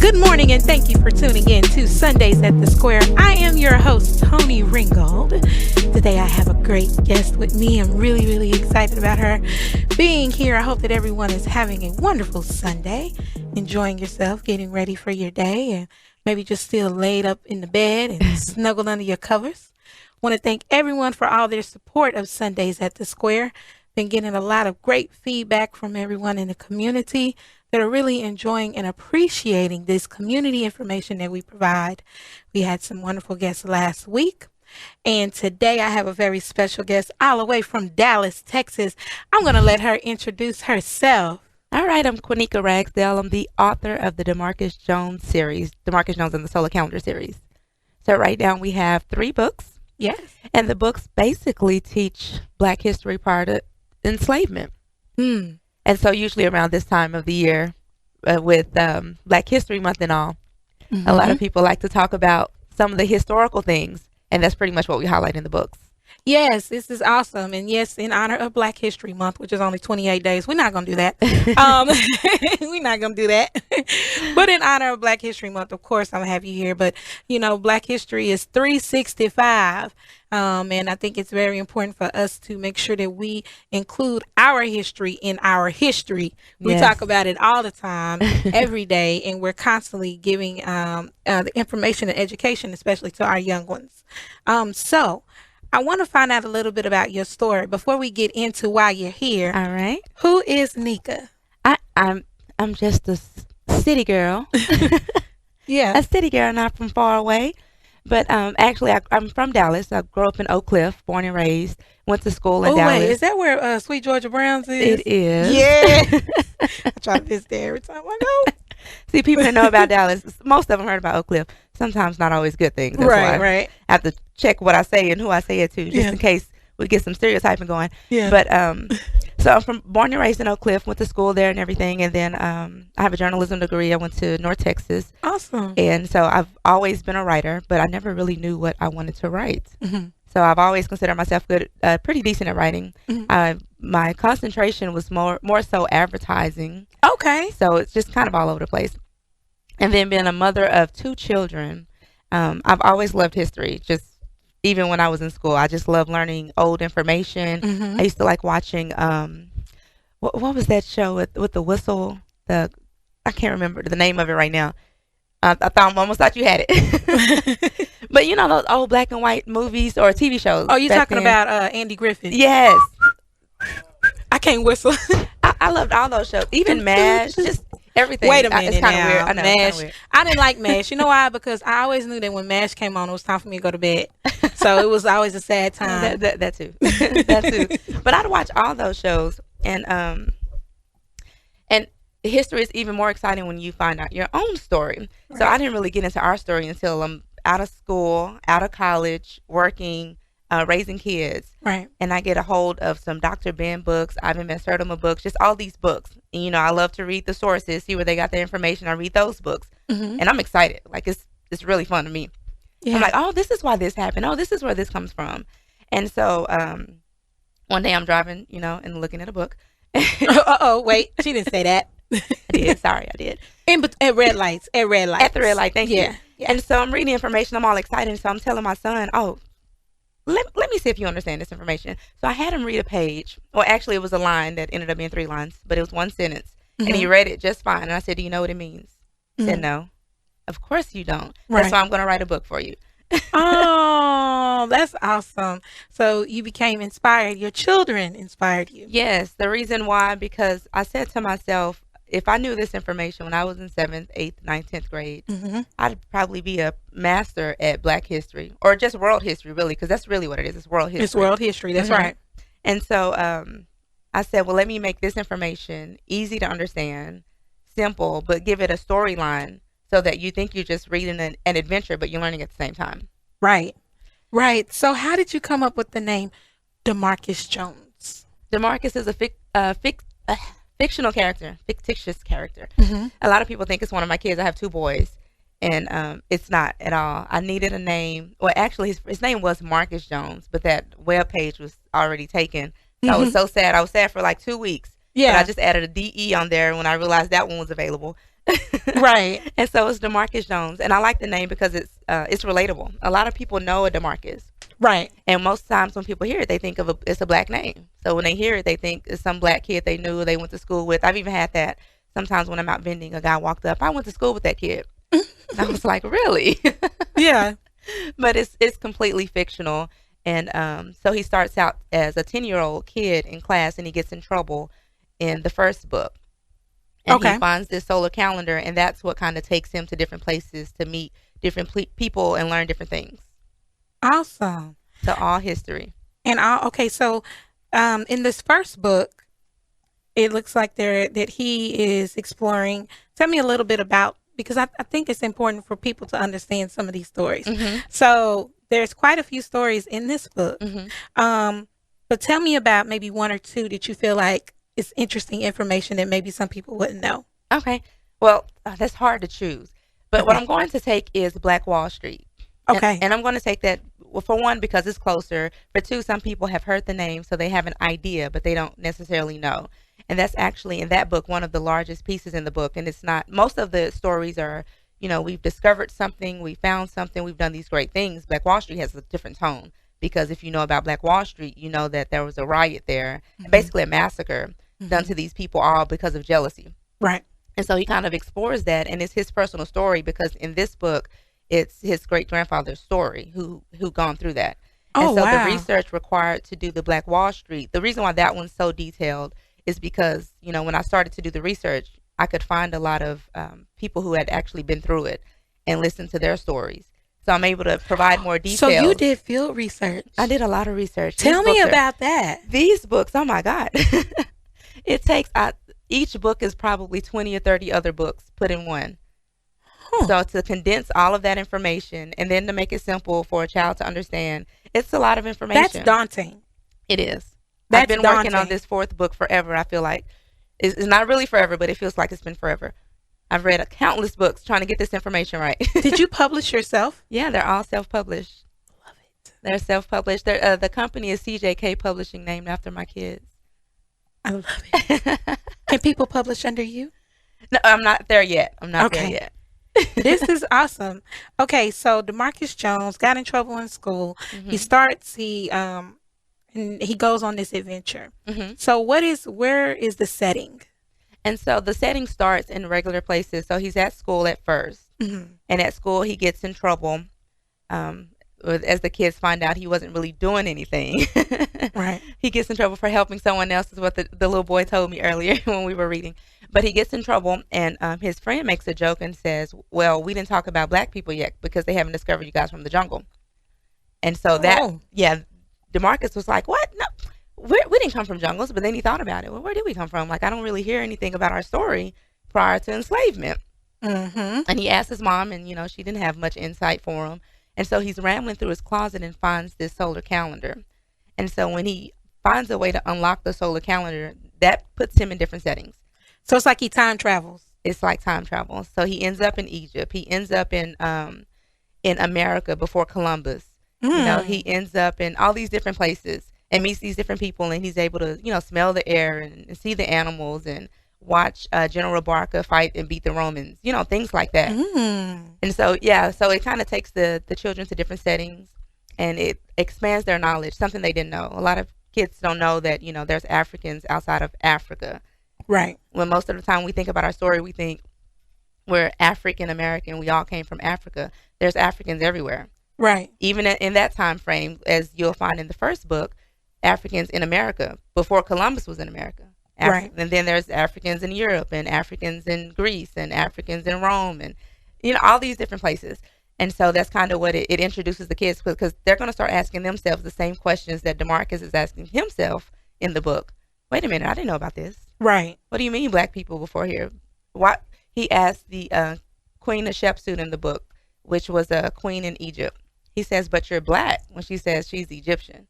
Good morning, and thank you for tuning in to Sundays at the Square. I am your host, Toni Ringold. Today I have a great guest with me. I'm really excited about her being here. I hope that everyone is having a wonderful Sunday, enjoying yourself, getting ready for your day, and maybe just still laid up in the bed and snuggled under your covers. Want to thank everyone for all their support of Sundays at the Square. Been getting a lot of great feedback from everyone in the community that are really enjoying and appreciating this community information that we provide. We had some wonderful guests last week, and today I have a very special guest all the way from Dallas, Texas. I'm going to let her introduce herself. All right, I'm Quanika Ragsdale. I'm the author of the DeMarcus Jones series, DeMarcus Jones and the Solar Calendar series. So right now we have 3 books. Yes. And the books basically teach Black history prior to enslavement. And so usually around this time of the year, with Black History Month and all, a lot of people like to talk about some of the historical things, and that's pretty much what we highlight in the books. Yes, this is awesome. And yes, in honor of Black History Month, which is only 28 days, we're not going to do that. We're not going to do that. But in honor of Black History Month, of course, I'm going to have you here. But, you know, Black history is 365. And I think it's very important for us to make sure that we include our history in our history. We talk about it all the time, every day, and we're constantly giving the information and education, especially to our young ones. So I want to find out a little bit about your story before we get into why you're here. All right. Who is Nika? I'm just a city girl. Yeah. A city girl, not from far away. But actually, I'm from Dallas. I grew up in Oak Cliff, born and raised. Went to school in Dallas. Wait, is that where Sweet Georgia Brown's is? It is. Yeah. I try to visit there every time I go. See, people that know about Dallas, most of them heard about Oak Cliff. Sometimes not always good things. That's why Right. I have to check what I say and who I say it to, just in case we get some stereotyping going. Yeah. But so I'm born and raised in Oak Cliff, went to school there and everything. And then I have a journalism degree. I went to North Texas. Awesome. And so I've always been a writer, but I never really knew what I wanted to write. So I've always considered myself good, pretty decent at writing. My concentration was more so advertising. Okay. So it's just kind of all over the place. And then being a mother of 2 children, I've always loved history. Just even when I was in school, I just love learning old information. I used to like watching, what was that show with the whistle? I can't remember the name of it right now. I almost thought you had it. But you know those old black and white movies or TV shows. Oh, you're talking about Andy Griffith? Yes. I can't whistle. I loved all those shows. Even MASH, just everything. Wait a minute. It's kind of weird. I know, MASH. I didn't like MASH. You know why? Because I always knew that when MASH came on, it was time for me to go to bed. So it was always a sad time. That too. That too. But I'd watch all those shows, and history is even more exciting when you find out your own story. Right. So I didn't really get into our story until I'm out of school, out of college, working, raising kids. Right. And I get a hold of some Dr. Ben books, Ivan Van Sertima books, just all these books. And, you know, I love to read the sources, see where they got their information. I read those books. And I'm excited. Like, it's really fun to me. Yeah. I'm like, oh, this is why this happened. Oh, this is where this comes from. And so one day I'm driving, you know, and looking at a book. Wait. She didn't say that. I did. Sorry, I did. At red lights. At the red light. Thank you. Yeah. And so I'm reading information. I'm all excited. So I'm telling my son, oh, let me see if you understand this information. So I had him read a page. Well, actually, it was a line that ended up being 3 lines, but it was 1 sentence. And he read it just fine. And I said, do you know what it means? He said, no. Of course you don't. Right. That's why I'm going to write a book for you. Oh, that's awesome. So you became inspired. Your children inspired you. Yes. The reason why, because I said to myself, if I knew this information when I was in 7th, 8th, 9th, 10th grade, I'd probably be a master at Black history or just world history, really, because that's really what it is. It's world history. It's world history. That's right. And so I said, well, let me make this information easy to understand, simple, but give it a storyline so that you think you're just reading an adventure, but you're learning at the same time. Right. Right. So how did you come up with the name DeMarcus Jones? DeMarcus is a fictional character, fictitious character. A lot of people think it's one of my kids. I have 2 boys, and it's not at all. I needed a name. Well, actually, his name was Marcus Jones, but that web page was already taken. So I was so sad. I was sad for like 2 weeks. Yeah. But I just added a DE on there when I realized that one was available. Right. And so it's Demarcus Jones, and I like the name because it's relatable. A lot of people know a Demarcus, Right. and most times when people hear it, they think of it's a black name. So when they hear it, they think it's some black kid they knew, they went to school with. I've even had that sometimes when I'm out vending. A guy walked up, I went to school with that kid. I was like, really? Yeah. But it's completely fictional. And so he starts out as a 10-year-old kid in class, and he gets in trouble in the first book. And he Okay. finds this solar calendar, and that's what kind of takes him to different places to meet different people and learn different things. Awesome. So all history. And okay, so in this first book, it looks like that he is exploring. Tell me a little bit about, because I think it's important for people to understand some of these stories. Mm-hmm. So there's quite a few stories in this book. Mm-hmm. But tell me about maybe one or two that you feel like is interesting information that maybe some people wouldn't know. Okay. Well, that's hard to choose. But Okay. what I'm going to take is Black Wall Street. Okay. And I'm going to take that, well, for one, because it's closer. For two, some people have heard the name, so they have an idea, but they don't necessarily know. And that's actually, in that book, one of the largest pieces in the book. And it's not, most of the stories are, we've discovered something, we found something, we've done these great things. Black Wall Street has a different tone, because if you know about Black Wall Street, you know that there was a riot there, basically a massacre done to these people, all because of jealousy. Right. And so he kind of explores that, and it's his personal story, because in this book, it's his great grandfather's story who gone through that. Oh, and so wow. the research required to do the Black Wall Street, the reason why that one's so detailed is because, when I started to do the research, I could find a lot of people who had actually been through it and listen to their stories. So I'm able to provide more details. So you did field research. I did a lot of research. Tell me about that. These books, oh my God. It takes, each book is probably 20 or 30 other books put in one. Huh. So to condense all of that information and then to make it simple for a child to understand, it's a lot of information. That's daunting. It is. That's I've been daunting. working on this fourth book forever. I feel like it's not really forever, but it feels like it's been forever. I've read countless books trying to get this information right. Did you publish yourself? Yeah, they're all self-published. Love it. They're self-published. The company is CJK Publishing, named after my kids. I love it. Can people publish under you? No, I'm not there yet. I'm not there yet. This is awesome. Okay, so Demarcus Jones got in trouble in school. Mm-hmm. And he goes on this adventure. Mm-hmm. So where is the setting? And so the setting starts in regular places. So he's at school at first. Mm-hmm. And at school he gets in trouble. As the kids find out, he wasn't really doing anything. Right. He gets in trouble for helping someone else, is what the little boy told me earlier when we were reading. But he gets in trouble, and his friend makes a joke and says, well, we didn't talk about black people yet because they haven't discovered you guys from the jungle. And so Demarcus was like, what? No, we didn't come from jungles. But then he thought about it. Well, where did we come from? Like, I don't really hear anything about our story prior to enslavement. Mm-hmm. And he asked his mom, and, she didn't have much insight for him. And so he's rambling through his closet and finds this solar calendar. And so when he finds a way to unlock the solar calendar, that puts him in different settings. So it's like he time travels. It's like time travel. So he ends up in Egypt. He ends up in America before Columbus. He ends up in all these different places and meets these different people, and he's able to, smell the air and see the animals and watch General Barca fight and beat the Romans, things like that. And so, so it kind of takes the children to different settings, and it expands their knowledge, something they didn't know. A lot of kids don't know that, there's Africans outside of Africa. Right. When most of the time we think about our story, we think we're African American. We all came from Africa. There's Africans everywhere. Right. Even in that time frame, as you'll find in the first book, Africans in America before Columbus was in America. Right. And then there's Africans in Europe and Africans in Greece and Africans in Rome and, all these different places. And so that's kind of what it introduces the kids, because they're going to start asking themselves the same questions that Demarcus is asking himself in the book. Wait a minute, I didn't know about this. Right. What do you mean black people before here? Why? He asked the Queen of Shepsut in the book, which was a queen in Egypt. He says, but you're black, when she says she's Egyptian,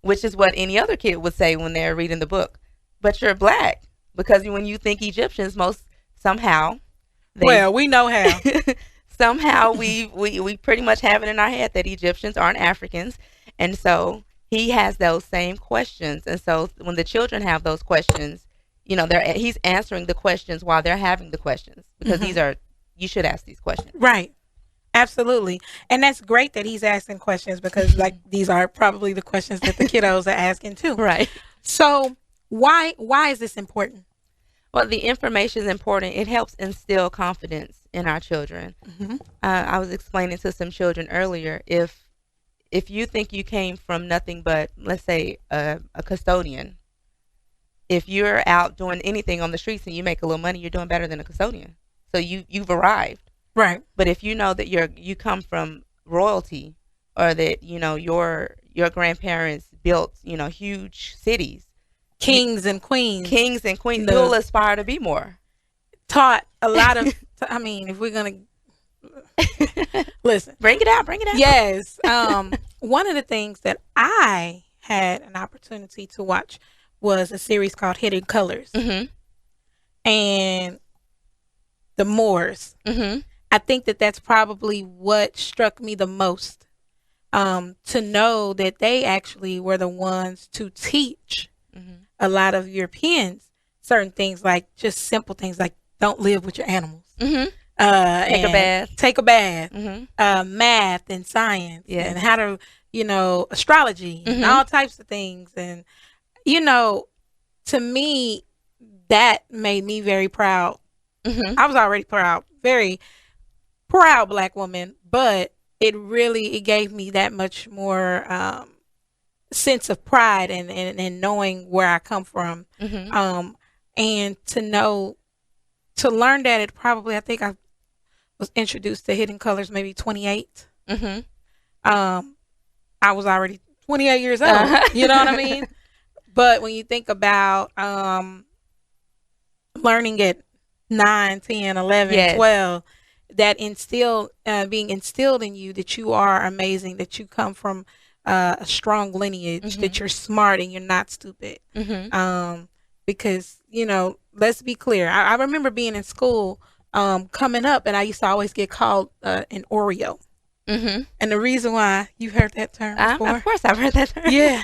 which is what any other kid would say when they're reading the book. But you're black, because when you think Egyptians, somehow. Well, we know how. Somehow we pretty much have it in our head that Egyptians aren't Africans. And so he has those same questions. And so when the children have those questions, he's answering the questions while they're having the questions, because you should ask these questions. Right. Absolutely. And that's great that he's asking questions, because like these are probably the questions that the kiddos are asking too. Right. So why is this important? Well, the information is important. It helps instill confidence in our children. I was explaining to some children earlier, if you think you came from nothing but, let's say, a custodian, if you're out doing anything on the streets and you make a little money, you're doing better than a custodian. So you've arrived. Right. But if you know that you come from royalty, or that your grandparents built huge cities, kings and queens, you'll aspire to be more. Taught a lot of I mean, if we're gonna listen, bring it out. Yes. One of the things that I had an opportunity to watch was a series called Hidden Colors. And the Moors. I think that that's probably what struck me the most, to know that they actually were the ones to teach a lot of Europeans certain things, like just simple things like don't live with your animals. Take a bath. Math and science, and how to, astrology and all types of things. And, to me, that made me very proud. I was already proud, very proud Black woman, but it gave me that much more sense of pride and knowing where I come from. And to learn that I think I was introduced to Hidden Colors maybe 28. I was already 28 years old. You know what I mean? But when you think about learning at 9, 10, 11, 12, that being instilled in you that you are amazing, that you come from a strong lineage, that you're smart and you're not stupid. Because, let's be clear. I remember being in school coming up, and I used to always get called an Oreo. And the reason why, you heard that term before? Of course I've heard that term. Yeah.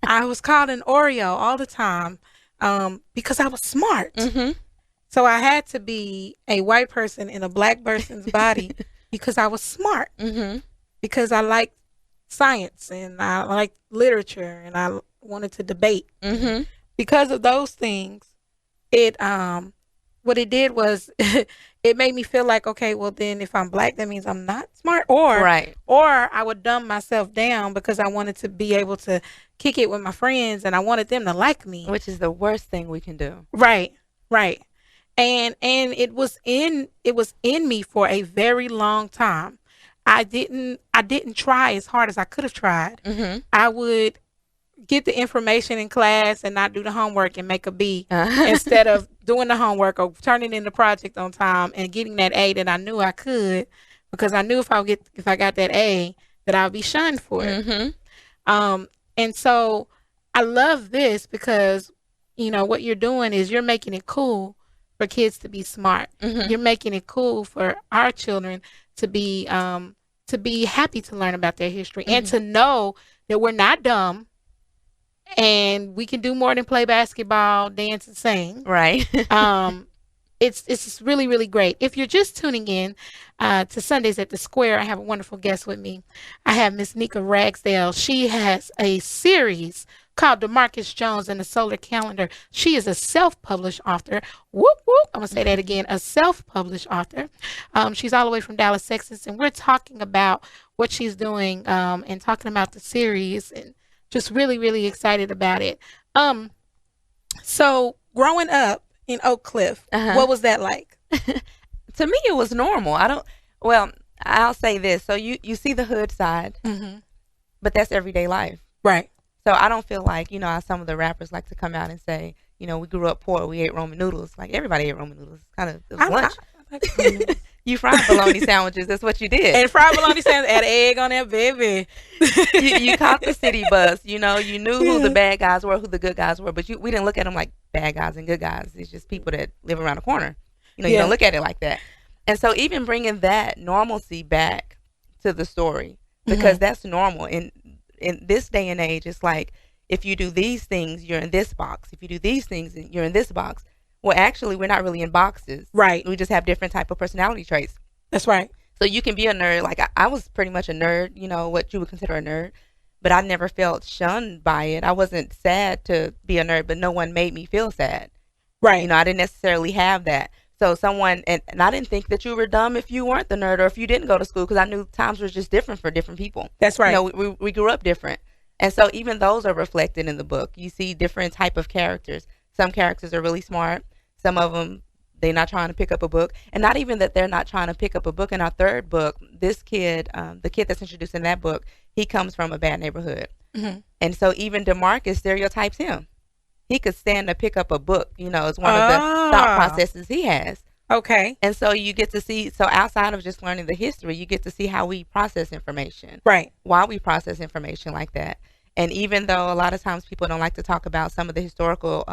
I was called an Oreo all the time because I was smart. So I had to be a white person in a Black person's body because I was smart. Because I liked science and I liked literature and I wanted to debate. Because of those things, what it did was it made me feel like, okay, well then if I'm Black, that means I'm not smart, or I would dumb myself down because I wanted to be able to kick it with my friends and I wanted them to like me, which is the worst thing we can do. Right. And it was in me for a very long time. I didn't try as hard as I could have tried. I would get the information in class and not do the homework and make a B instead of doing the homework or turning in the project on time and getting that A that I knew I could, because I knew if I got that A that I'll be shunned for it. And so I love this because what you're doing is you're making it cool for kids to be smart. You're making it cool for our children to be happy to learn about their history and to know that we're not dumb. And we can do more than play basketball, dance, and sing. Right. It's really, really great. If you're just tuning in to Sundays at the Square, I have a wonderful guest with me. I have Miss Nika Ragsdale. She has a series called DeMarcus Jones and the Solar Calendar. She is a self-published author. Whoop, whoop. I'm going to say that again. A self-published author. She's all the way from Dallas, Texas. And we're talking about what she's doing and talking about the series and just really, really excited about it. So growing up in Oak Cliff, what was that like? To me, it was normal. I'll say this. So you see the hood side, but that's everyday life. Right. So I don't feel like, how some of the rappers like to come out and say, we grew up poor, we ate Roman noodles. Like everybody ate Roman noodles. It was lunch. I like Roman noodles. You fried bologna sandwiches. That's what you did. And fried bologna sandwiches, add egg on there, baby. you caught the city bus. You knew who the bad guys were, who the good guys were. But we didn't look at them like bad guys and good guys. It's just people that live around the corner. You don't look at it like that. And so even bringing that normalcy back to the story, because that's normal. In this day and age, it's like, if you do these things, you're in this box. If you do these things, you're in this box. Well, actually, we're not really in boxes. Right. We just have different type of personality traits. That's right. So you can be a nerd. Like I was pretty much a nerd, you know, what you would consider a nerd. But I never felt shunned by it. I wasn't sad to be a nerd, but no one made me feel sad. Right. You know, I didn't necessarily have that. So someone, and I didn't think that you were dumb if you weren't the nerd or if you didn't go to school, because I knew times were just different for different people. That's right. You know, we grew up different. And so even those are reflected in the book. You see different type of characters. Some characters are really smart. Some of them, they're not trying to pick up a book. And not even that they're not trying to pick up a book. In our third book, this kid, the kid that's introduced in that book, he comes from a bad neighborhood. Mm-hmm. And so even DeMarcus stereotypes him. He could stand to pick up a book, you know, it's one of the thought processes he has. Okay. And so you get to see, so outside of just learning the history, you get to see how we process information. Right. Why we process information like that. And even though a lot of times people don't like to talk about some of the historical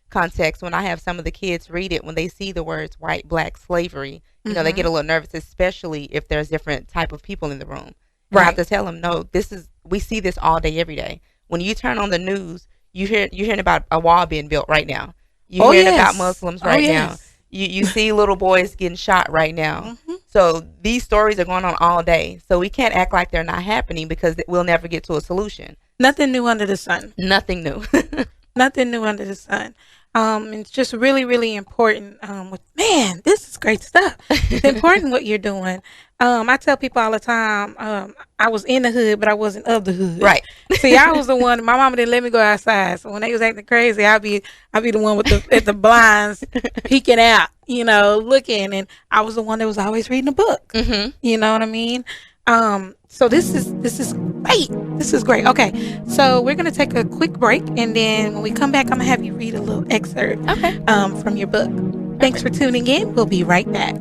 context, when I have some of the kids read it, when they see the words white, black, slavery, you know, they get a little nervous, especially if there's different type of people in the room. Right. I have to tell them, no, we see this all day, every day. When you turn on the news, you're hearing about a wall being built right now. You're hearing about Muslims right now. You see little boys getting shot right now. Mm-hmm. So these stories are going on all day. So we can't act like they're not happening because we'll never get to a solution. Nothing new under the sun. Nothing new. Nothing new under the sun. It's just really, really important. Man, this is great stuff. It's important what you're doing. I tell people all the time, I was in the hood, but I wasn't of the hood. Right. See, I was the one. My mama didn't let me go outside, so when they was acting crazy, I'd be the one with the blinds peeking out, you know, looking, and I was the one that was always reading a book. Mm-hmm. You know what I mean? So this is great. This is great. Okay, so we're gonna take a quick break, and then when we come back, I'm gonna have you read a little excerpt. Okay. From your book. Thanks for tuning in. We'll be right back.